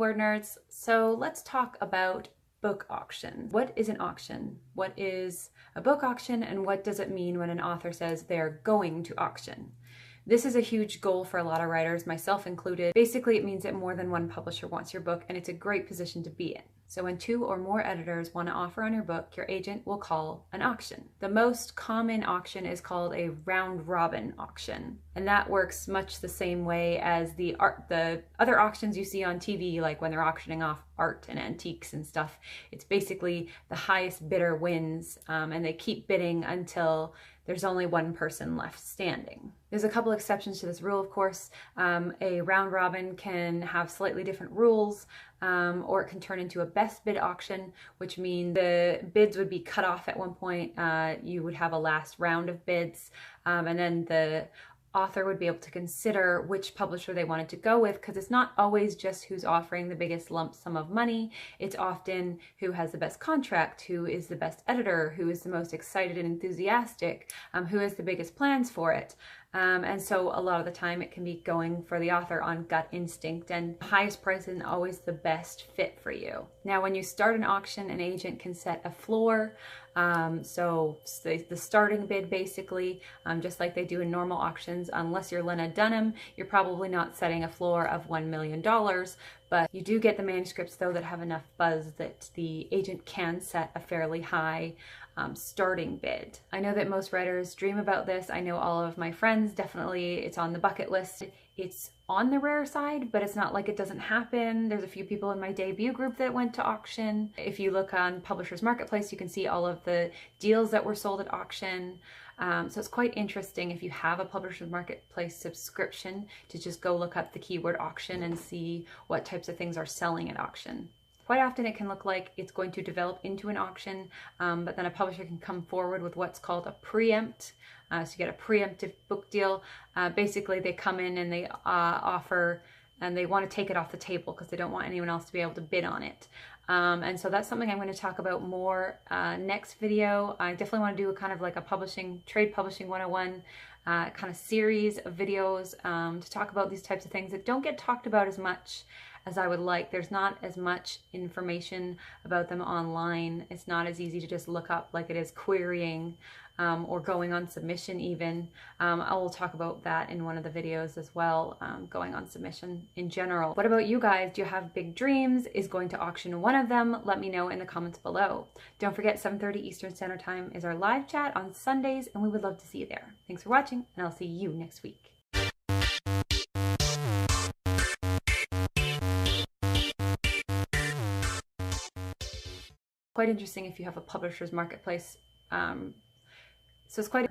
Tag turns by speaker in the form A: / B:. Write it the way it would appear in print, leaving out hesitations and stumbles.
A: WordNerds. So let's talk about book auction. What is an auction? What is a book auction, and what does it mean when an author says they're going to auction? This is a huge goal for a lot of writers, myself included. Basically, it means that more than one publisher wants your book, and it's a great position to be in. So when 2 or more editors want to offer on your book, your agent will call an auction. The most common auction is called a round robin auction. And that works much the same way as the other auctions you see on TV, like when they're auctioning off art and antiques and stuff. It's basically the highest bidder wins, and they keep bidding until there's only one person left standing. There's a couple exceptions to this rule, of course. A round robin can have slightly different rules, or it can turn into a best bid auction, which means the bids would be cut off at one point. You would have a last round of bids, and then the author would be able to consider which publisher they wanted to go with, because it's not always just who's offering the biggest lump sum of money. It's often who has the best contract, who is the best editor, who is the most excited and enthusiastic, who has the biggest plans for it. And so a lot of the time it can be going for the author on gut instinct, and the highest price isn't always the best fit for you. Now, when you start an auction, an agent can set a floor. So the starting bid, basically, just like they do in normal auctions. Unless you're Lena Dunham, you're probably not setting a floor of $1 million, but you do get the manuscripts, though, that have enough buzz that the agent can set a fairly high starting bid. I know that most writers dream about this. I know all of my friends, definitely it's on the bucket list. It's on the rare side, but it's not like it doesn't happen. There's a few people in my debut group that went to auction. If you look on Publishers Marketplace, you can see all of the deals that were sold at auction. So it's quite interesting, if you have a Publishers Marketplace subscription, to just go look up the keyword auction and see what types of things are selling at auction. Quite often it can look like it's going to develop into an auction, but then a publisher can come forward with what's called a preempt. So you get a preemptive book deal. Basically, they come in and they offer, and they want to take it off the table because they don't want anyone else to be able to bid on it. And so that's something I'm going to talk about more next video. I definitely want to do a kind of like a trade publishing 101 kind of series of videos to talk about these types of things that don't get talked about as much as I would like. There's not as much information about them online. It's not as easy to just look up like it is querying or going on submission even. I will talk about that in one of the videos as well, going on submission in general. What about you guys? Do you have big dreams? Is going to auction one of them? Let me know in the comments below. Don't forget, 7:30 Eastern Standard Time is our live chat on Sundays, and we would love to see you there. Thanks for watching, and I'll see you next week. Quite interesting if you have a Publishers Marketplace. So it's quite